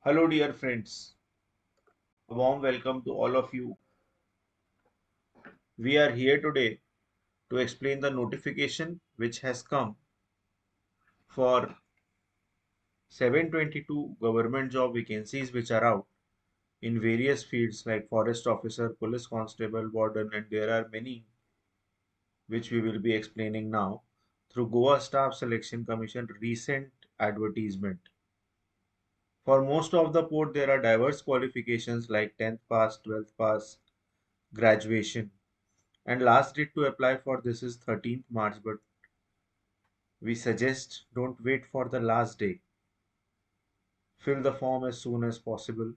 Hello, dear friends. A warm welcome to all of you. We are here today to explain the notification which has come for 722 government job vacancies which are out in various fields like forest officer, police constable, warden, and there are many which we will be explaining now through Goa Staff Selection Commission recent advertisement. For most of the port, there are diverse qualifications like 10th pass, 12th pass, graduation. And last date to apply for this is 13th March, but we suggest don't wait for the last day. Fill the form as soon as possible.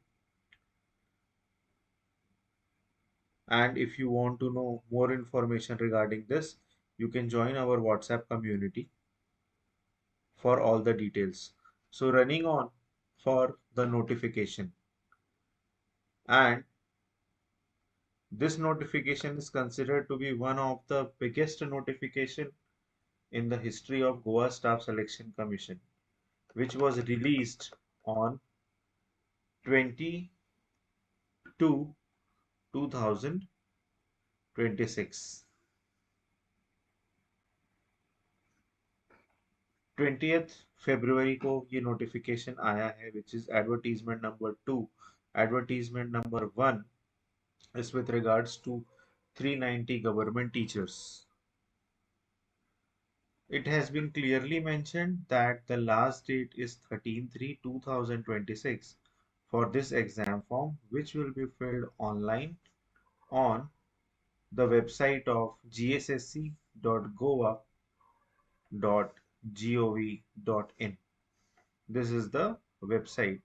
And if you want to know more information regarding this, you can join our WhatsApp community for all the details. So running on for the notification. And this notification is considered to be one of the biggest notification in the history of Goa Staff Selection Commission, which was released on 22 2026. 20th फरवरी को ये notification आया है which is advertisement number 2. Advertisement number 1 is with regards to 390 government teachers. It has been clearly mentioned that the last date is 13/3/2026 for this exam form, which will be filled online on the website of gssc.goa.gov.in. This is the website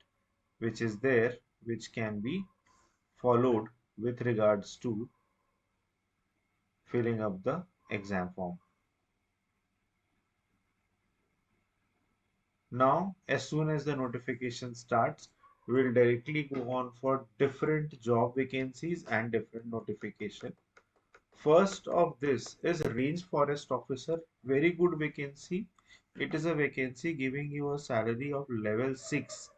which is there, which can be followed with regards to filling up the exam form. Now, as soon as the notification starts, we will directly go on for different job vacancies and different notification. First of this is range forest officer, very good vacancy. It is a vacancy giving you a salary of level 6,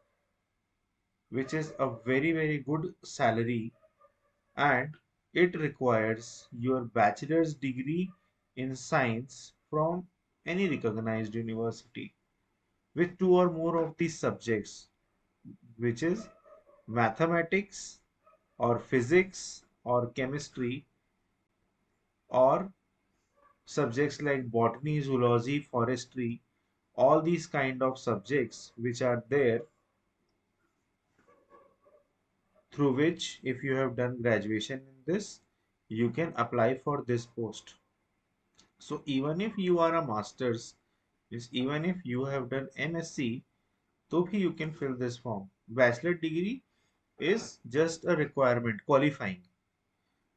which is a very good salary, and it requires your bachelor's degree in science from any recognized university with two or more of these subjects, which is mathematics or physics or chemistry, or subjects like botany, zoology, forestry, all these kind of subjects which are there, through which if you have done graduation in this, you can apply for this post. So even if you are a master's, even if you have done MSc, so you can fill this form. Bachelor degree is just a requirement, qualifying.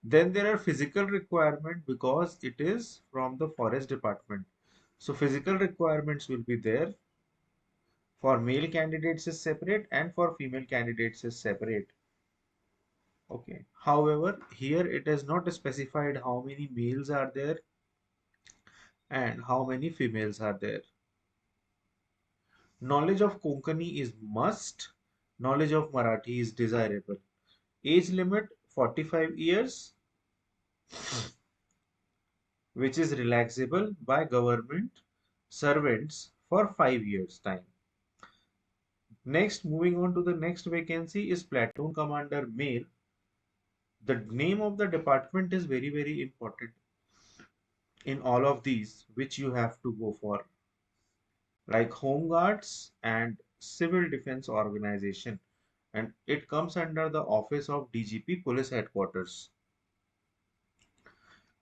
Then there are physical requirement because it is from the forest department. So physical requirements will be there. For male candidates is separate and for female candidates is separate. Okay. However, here it is not specified how many males are there and how many females are there. Knowledge of Konkani is must. Knowledge of Marathi is desirable. Age limit 45 years, which is relaxable by government servants for 5 years time. Next, moving on to the next vacancy is platoon commander male. The name of the department is very important in all of these, which you have to go for, like home guards and civil defense organization, and it comes under the office of DGP police headquarters.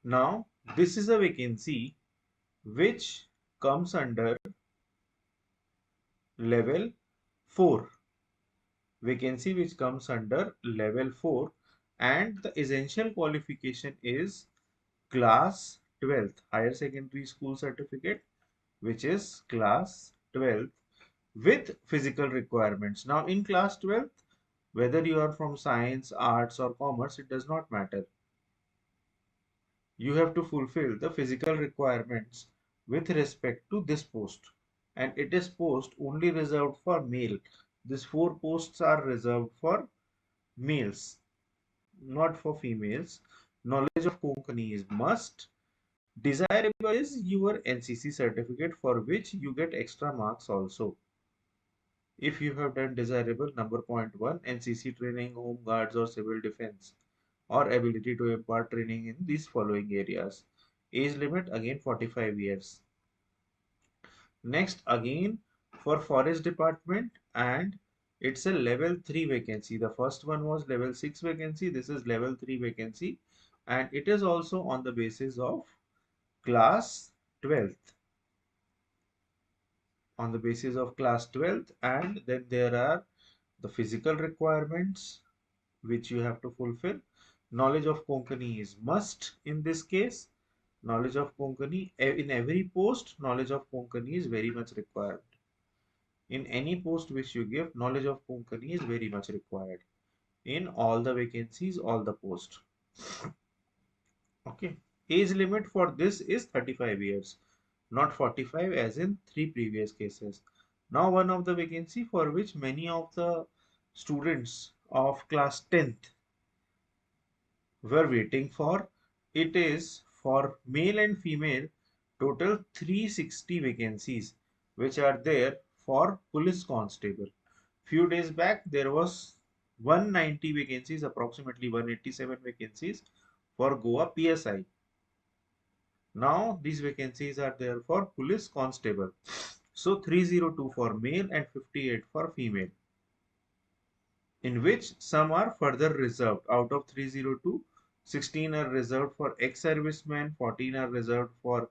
Now this is a vacancy which comes under level 4, vacancy which comes under level 4, and the essential qualification is class 12th higher secondary school certificate, which is class 12th with physical requirements. Now in class 12th, whether you are from science, arts or commerce, it does not matter. You have to fulfill the physical requirements with respect to this post, and it is post only reserved for male. These 4 posts are reserved for males, not for females. Knowledge of Konkani is must. Desirable is your NCC certificate, for which you get extra marks also. If you have done desirable, number point 1, NCC training, home guards or civil defense, or ability to impart training in these following areas. Age limit again 45 years. Next again for forest department, and it's a level 3 vacancy. The first one was level 6 vacancy. This is level 3 vacancy, and it is also on the basis of class 12th. On the basis of class 12th, and then there are the physical requirements which you have to fulfill. Knowledge of Konkani is must in this case. Knowledge of Konkani, in every post, knowledge of Konkani is very much required. In any post which you give, knowledge of Konkani is very much required. In all the vacancies, all the posts. Okay. Age limit for this is 35 years, not 45 as in 3 previous cases. Now one of the vacancy for which many of the students of class 10th were waiting for, it is for male and female, total 360 vacancies which are there for police constable. Few days back there was 190 vacancies, approximately 187 vacancies for Goa PSI. Now these vacancies are there for police constable. So 302 for male and 58 for female, in which some are further reserved. Out of 302, 16 are reserved for ex-servicemen, 14 are reserved for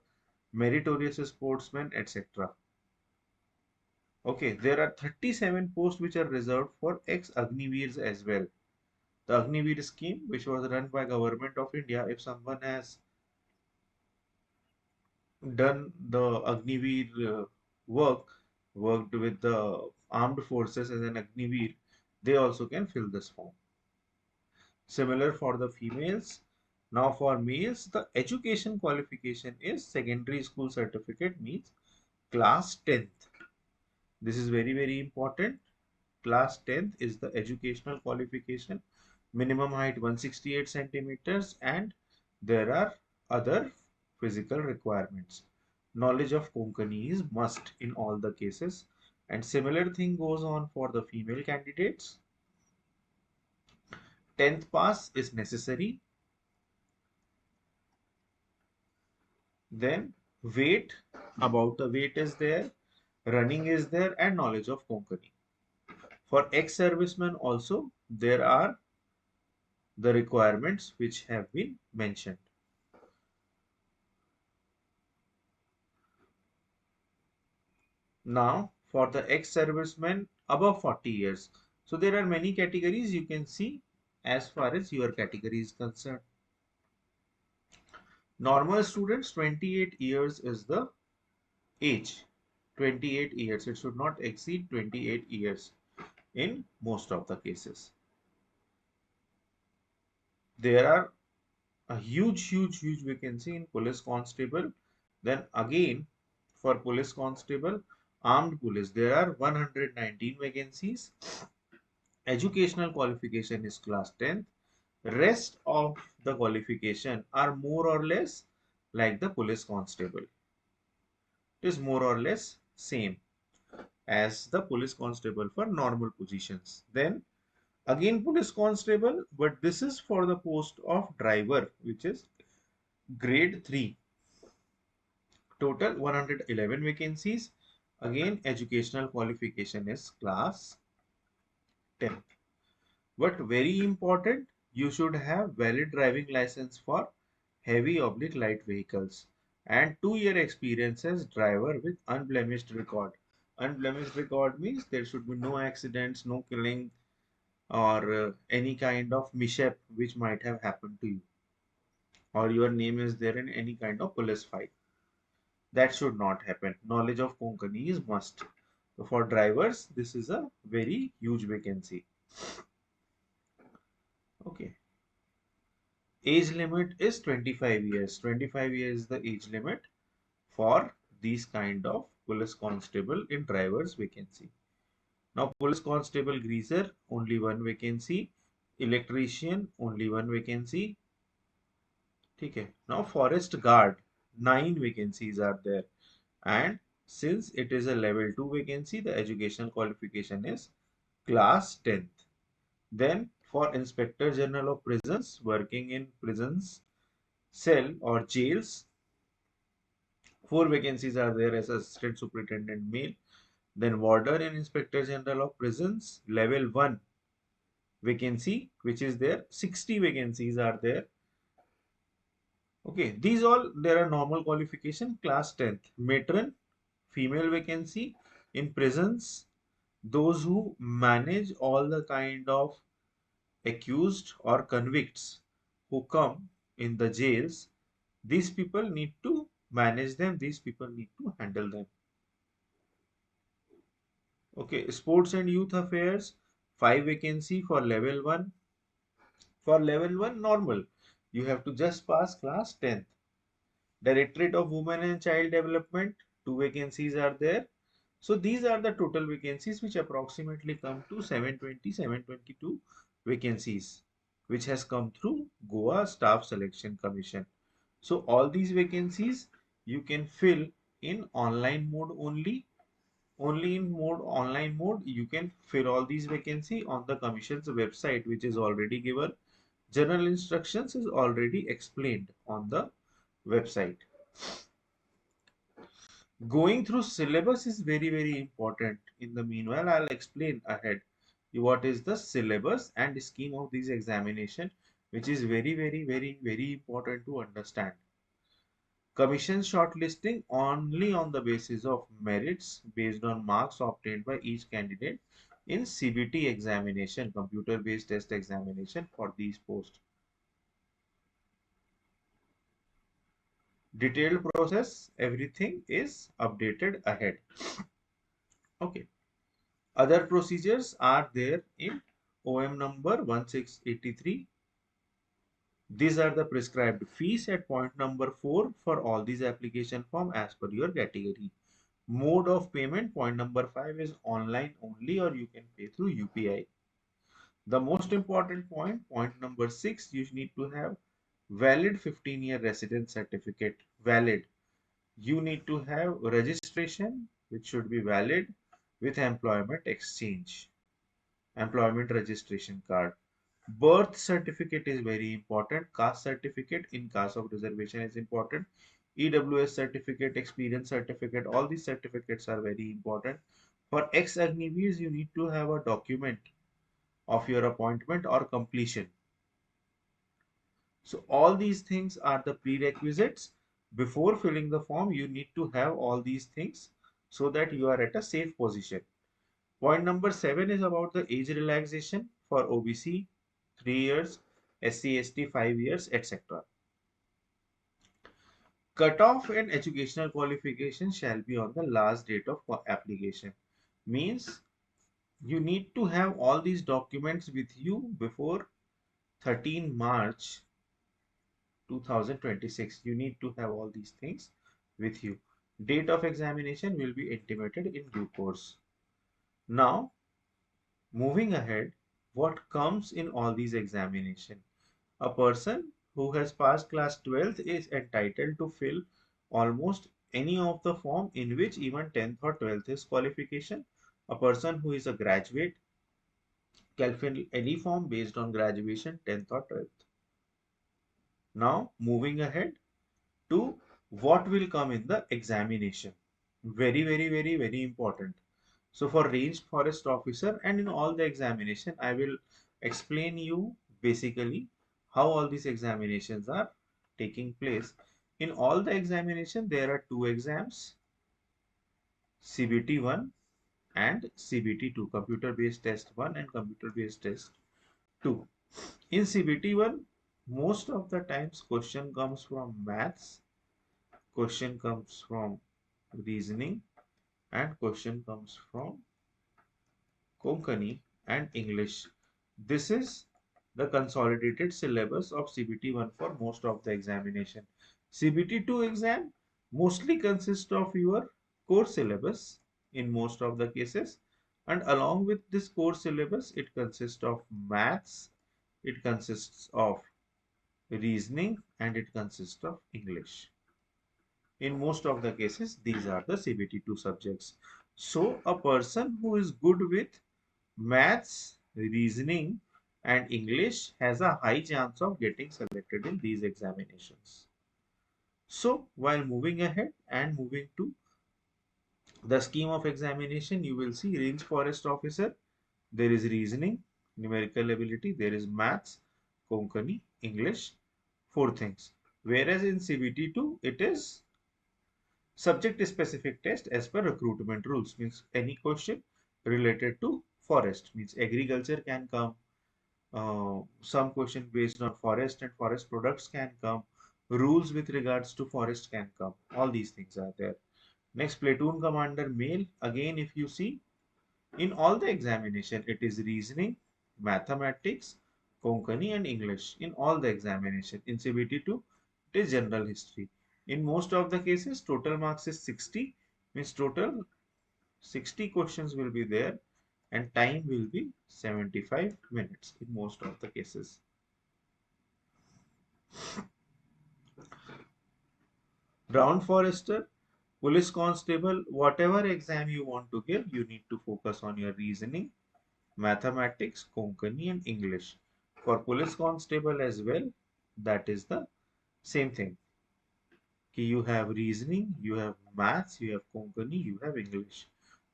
meritorious sportsmen, etc. Okay, there are 37 posts which are reserved for ex-Agniveers as well. The Agniveer scheme, which was run by Government of India, if someone has done the Agniveer worked with the armed forces as an Agniveer, they also can fill this form. Similar for the females. Now for males, the education qualification is secondary school certificate, means class 10th. This is very, very important. Class 10th is the educational qualification. Minimum height 168 centimeters, and there are other physical requirements. Knowledge of Konkani is must in all the cases, and similar thing goes on for the female candidates. 10th pass is necessary. Then weight, about the weight is there, running is there, and knowledge of Konkani. For ex-servicemen also there are the requirements which have been mentioned. Now for the ex-servicemen above 40 years. So there are many categories you can see as far as your category is concerned. Normal students, 28 years is the age. 28 years. It should not exceed 28 years in most of the cases. There are a huge vacancy in police constable. Then again for police constable, armed police, there are 119 vacancies. Educational qualification is class 10th. Rest of the qualification are more or less like the police constable. It is more or less same as the police constable for normal positions. Then again police constable, but this is for the post of driver, which is grade 3. Total 111 vacancies. Again educational qualification is class 10th. But very important, you should have valid driving license for heavy oblique light vehicles and 2-year experience as driver with unblemished record. Unblemished record means there should be no accidents, no killing, or any kind of mishap which might have happened to you, or your name is there in any kind of police file. That should not happen. Knowledge of Konkani is must. So for drivers, this is a very huge vacancy. Okay. Age limit is 25 years. 25 years is the age limit for these kind of police constable in drivers vacancy. Now police constable greaser, only one vacancy. Electrician, only one vacancy. Okay. Now forest guard, 9 vacancies are there. And since it is a level 2 vacancy, the educational qualification is class 10th. Then for Inspector General of Prisons, working in prisons, cell or jails, 4 vacancies are there as Assistant Superintendent male. Then Warden and Inspector General of Prisons, level 1 vacancy, which is there. 60 vacancies are there. Okay, these all, there are normal qualification, class 10th. Matron, female vacancy in prisons, those who manage all the kind of accused or convicts who come in the jails, these people need to manage them, these people need to handle them. Okay, sports and youth affairs, 5 vacancy for level 1. For level 1 normal, you have to just pass class 10th. Directorate of Women and Child Development, 2 vacancies are there. So these are the total vacancies, which approximately come to 720, 722 vacancies, which has come through Goa Staff Selection Commission. So all these vacancies you can fill in online mode only. Only in online mode you can fill all these vacancy on the commission's website, which is already given. General instructions is already explained on the website. Going through syllabus is very important. In the meanwhile, I'll explain ahead what is the syllabus and scheme of these examination, which is very important to understand. Commission shortlisting only on the basis of merits based on marks obtained by each candidate in CBT examination, computer based test examination for these posts. Detailed process, everything is updated ahead. Okay. Other procedures are there in OM number 1683. These are the prescribed fees at point number 4 for all these application form as per your category. Mode of payment, point number 5, is online only, or you can pay through UPI. The most important point, point number 6, you need to have valid 15-year residence certificate. Valid. You need to have registration, which should be valid, with employment exchange. Employment registration card. Birth certificate is very important. Caste certificate in case of reservation is important. EWS certificate, experience certificate, all these certificates are very important. For ex-agnivees, you need to have a document of your appointment or completion. So all these things are the prerequisites. Before filling the form, you need to have all these things so that you are at a safe position. Point number 7 is about the age relaxation for OBC 3 years, SC ST 5 years, etc. Cutoff and educational qualification shall be on the last date of application. Means you need to have all these documents with you before 13 March 2026. You need to have all these things with you. Date of examination will be intimated in due course. Now, moving ahead, what comes in all these examination? A person who has passed class 12th is entitled to fill almost any of the form in which even 10th or 12th is qualification. A person who is a graduate can fill any form based on graduation 10th or 12th. Now moving ahead to what will come in the examination. Very important. So for range forest officer and in all the examination, I will explain you basically how all these examinations are taking place. In all the examination, there are 2 exams, CBT 1 and CBT 2, computer based test 1 and computer based test 2. In CBT 1, most of the times question comes from maths, question comes from reasoning, and question comes from Konkani and English. This is the consolidated syllabus of CBT 1 for most of the examination. CBT 2 exam mostly consists of your core syllabus in most of the cases. And along with this core syllabus, it consists of maths, it consists of reasoning, and it consists of English. In most of the cases, these are the CBT2 subjects. So a person who is good with maths, reasoning, and English has a high chance of getting selected in these examinations. So while moving ahead and moving to the scheme of examination, you will see range forest officer, there is reasoning, numerical ability, there is maths, Konkani, English, four things. Whereas in CBT2, it is subject specific test as per recruitment rules, means any question related to forest, means agriculture can come, some question based on forest and forest products can come, rules with regards to forest can come, all these things are there. Next, platoon commander male, again if you see in all the examination it is reasoning, mathematics, Konkani and English in all the examination. In CBT2 it is general history. In most of the cases total marks is 60, means total 60 questions will be there and time will be 75 minutes in most of the cases. Ground forester, police constable, whatever exam you want to give, you need to focus on your reasoning, mathematics, Konkani and English. For police constable as well, that is the same thing. You have reasoning, you have maths, you have Konkani, you have English.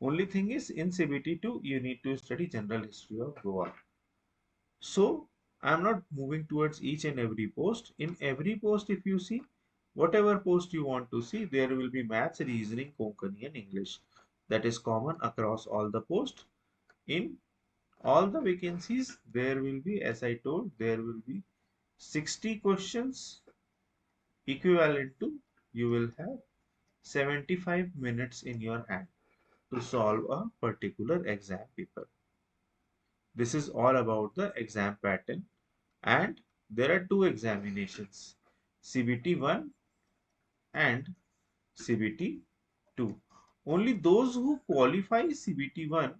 Only thing is in CBT2 you need to study general history of Goa. So I'm not moving towards each and every post. In every post, if you see, whatever post you want to see, there will be maths, reasoning, Konkani and English. That is common across all the posts. In all the vacancies, there will be, as I told, there will be 60 questions equivalent to, you will have 75 minutes in your hand to solve a particular exam paper. This is all about the exam pattern. And there are two examinations, CBT1 and CBT2. Only those who qualify CBT1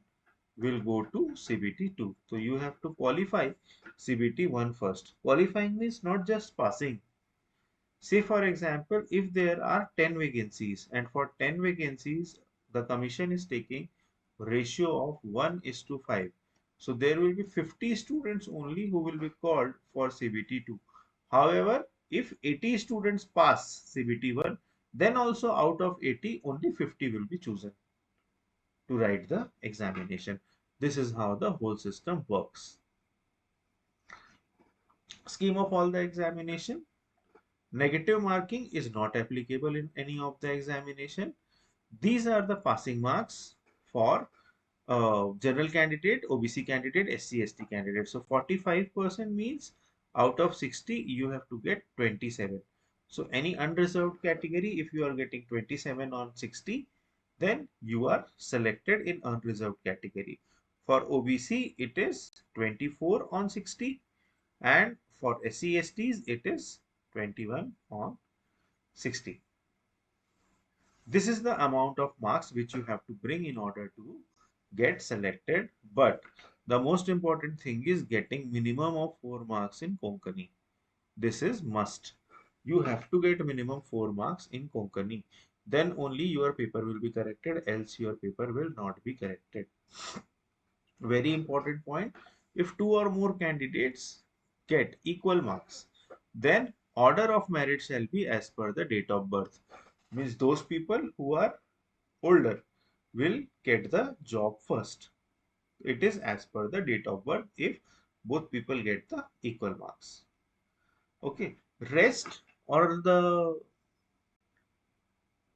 will go to CBT2. So you have to qualify CBT1 first. Qualifying means not just passing. Say for example, if there are 10 vacancies and for 10 vacancies, the commission is taking ratio of 1:5. So there will be 50 students only who will be called for CBT2. However, if 80 students pass CBT1, then also out of 80, only 50 will be chosen to write the examination. This is how the whole system works. Scheme of all the examination. Negative marking is not applicable in any of the examination. These are the passing marks for general candidate, OBC candidate, SC/ST candidate. So 45% means out of 60, you have to get 27. So any unreserved category, if you are getting 27 on 60, then you are selected in unreserved category. For OBC, it is 24 on 60, and for SC/STs, it is 21 on 60. This is the amount of marks which you have to bring in order to get selected. But the most important thing is getting minimum of 4 marks in Konkani. This is must. You have to get minimum 4 marks in Konkani. Then only your paper will be corrected, else your paper will not be corrected. Very important point. If 2 or more candidates get equal marks, then order of merit shall be as per the date of birth. Means those people who are older will get the job first. It is as per the date of birth if both people get the equal marks. Okay. Rest or the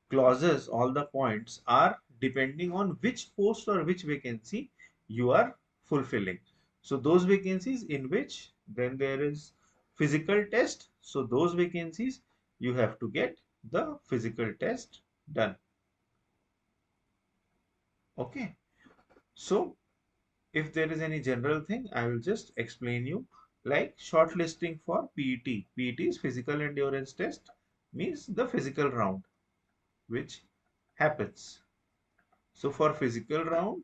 clauses, all the points are depending on which post or which vacancy you are fulfilling. So those vacancies in which then there is physical test. So those vacancies you have to get the physical test done. Okay. So if there is any general thing, I will just explain you, like shortlisting for PET. PET is physical endurance test, means the physical round which happens. So for physical round,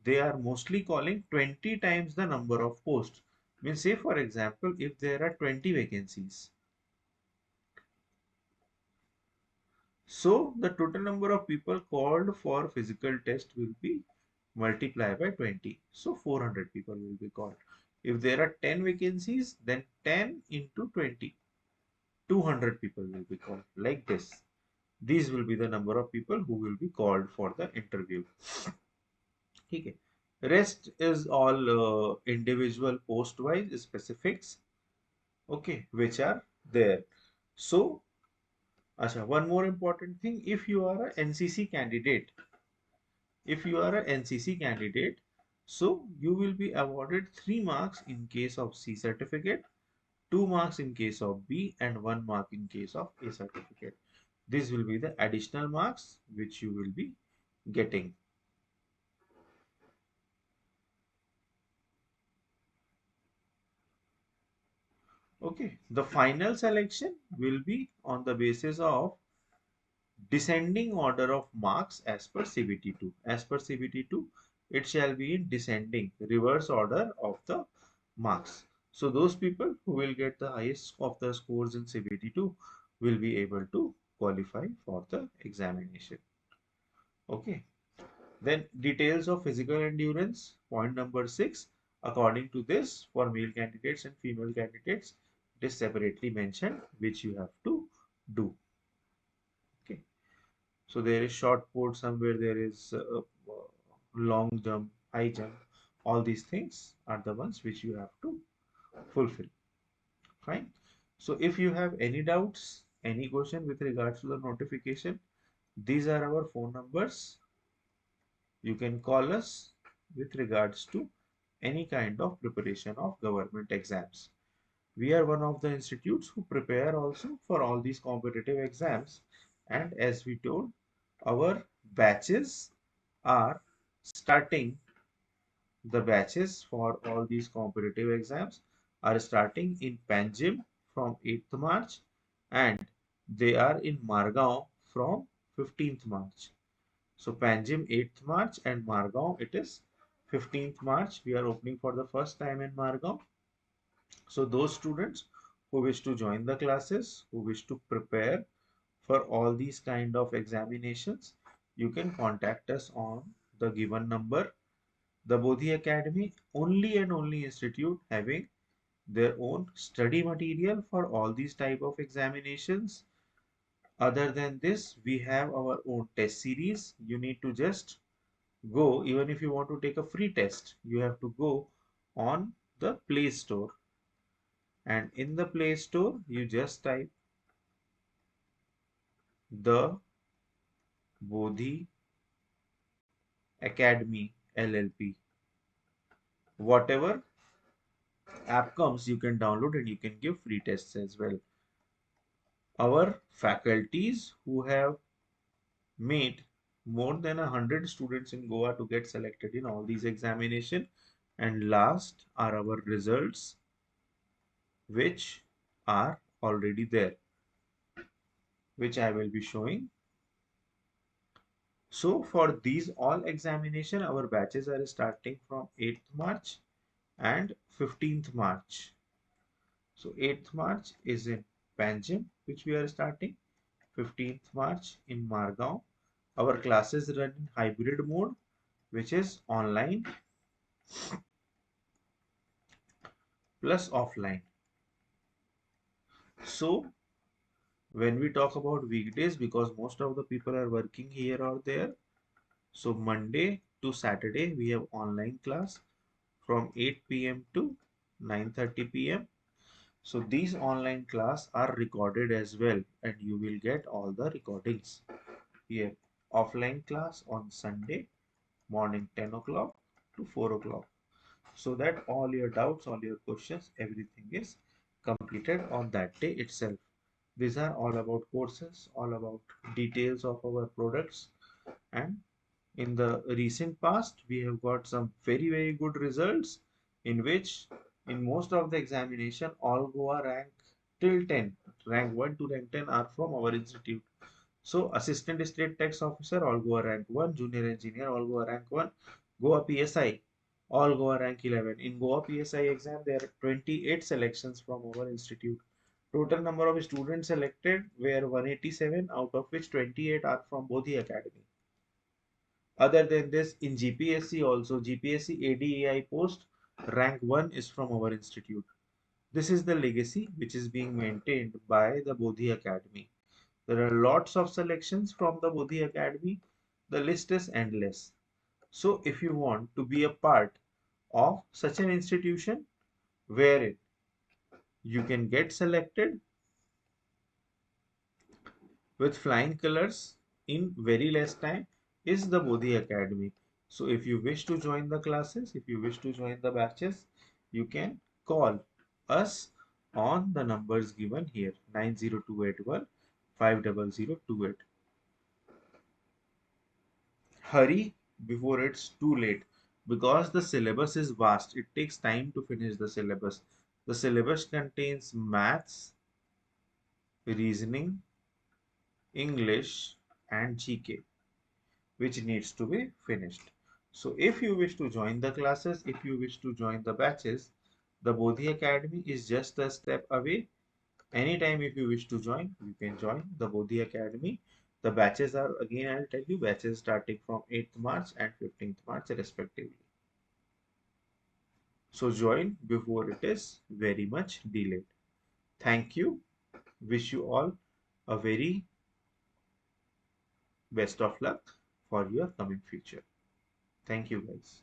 they are mostly calling 20 times the number of posts. Means say for example, if there are 20 vacancies, so the total number of people called for physical test will be multiplied by 20. So 400 people will be called. If there are 10 vacancies, then 10 into 20, 200 people will be called, like this. These will be the number of people who will be called for the interview. Okay. Rest is all individual post wise specifics, okay, which are there. So one more important thing, if you are a NCC candidate, so you will be awarded 3 marks in case of C certificate, 2 marks in case of B, and 1 mark in case of A certificate. This will be the additional marks which you will be getting. Okay, the final selection will be on the basis of descending order of marks as per CBT2. As per CBT2, it shall be in descending, reverse order of the marks. So those people who will get the highest of the scores in CBT2 will be able to qualify for the examination. Okay. Then details of physical endurance, point number 6. According to this, for male candidates and female candidates, it is separately mentioned which you have to do. Okay. So there is short put, somewhere there is long jump, high jump. All these things are the ones which you have to fulfill. Fine. So if you have any doubts, any question with regards to the notification, these are our phone numbers. You can call us with regards to any kind of preparation of government exams. We are one of the institutes who prepare also for all these competitive exams, and as we told, our batches are starting, the batches for all these competitive exams are starting in Panjim from 8th March, and they are in Margao from 15th March. So Panjim 8th March and Margao it is 15th March. We are opening for the first time in Margao. So those students who wish to join the classes, who wish to prepare for all these kind of examinations, you can contact us on the given number. The Bodhi Academy only and only institute having their own study material for all these type of examinations. Other than this, we have our own test series. You need to just go, even if you want to take a free test, you have to go on the Play Store, and in the Play Store you just type the Bodhi Academy LLP. Whatever app comes, you can download and you can give free tests as well. Our faculties who have made more than 100 students in Goa to get selected in all these examinations, and last are our results which are already there, which I will be showing. So for these all examination, our batches are starting from 8th March and 15th March. So 8th March is in Panjim, which we are starting. 15th March in Margao. Our classes run in hybrid mode, which is online plus offline. So when we talk about weekdays, because most of the people are working here or there, so Monday to Saturday we have online class from 8 p.m. to 9:30 p.m. So these online class are recorded as well, and you will get all the recordings here. Offline class on Sunday morning 10 o'clock to 4 o'clock, so that all your doubts, all your questions, everything is completed on that day itself. These are all about courses, all about details of our products, and in the recent past we have got some very good results, in which in most of the examination all Goa rank till 10, rank 1 to rank 10 are from our institute. So assistant state tax officer all Goa rank 1, junior engineer all Goa rank 1, Goa PSI, all Goa rank 11. In Goa PSI exam, there are 28 selections from our institute. Total number of students selected were 187, out of which 28 are from Bodhi Academy. Other than this, in GPSC also, GPSC ADAI post, rank 1 is from our institute. This is the legacy which is being maintained by the Bodhi Academy. There are lots of selections from the Bodhi Academy. The list is endless. So if you want to be a part of such an institution wherein you can get selected with flying colors in very less time is the Bodhi Academy. So if you wish to join the classes, if you wish to join the batches, you can call us on the numbers given here 90281 50028. Hurry before it's too late, because the syllabus is vast. It takes time to finish the syllabus. The syllabus contains maths, reasoning, English, and GK, which needs to be finished. So if you wish to join the classes, if you wish to join the batches, the Bodhi Academy is just a step away. Anytime if you wish to join, you can join the Bodhi Academy. The batches are, again I'll tell you, batches starting from 8th March and 15th March respectively. So join before it is very much delayed. Thank you. Wish you all a very best of luck for your coming future. Thank you guys.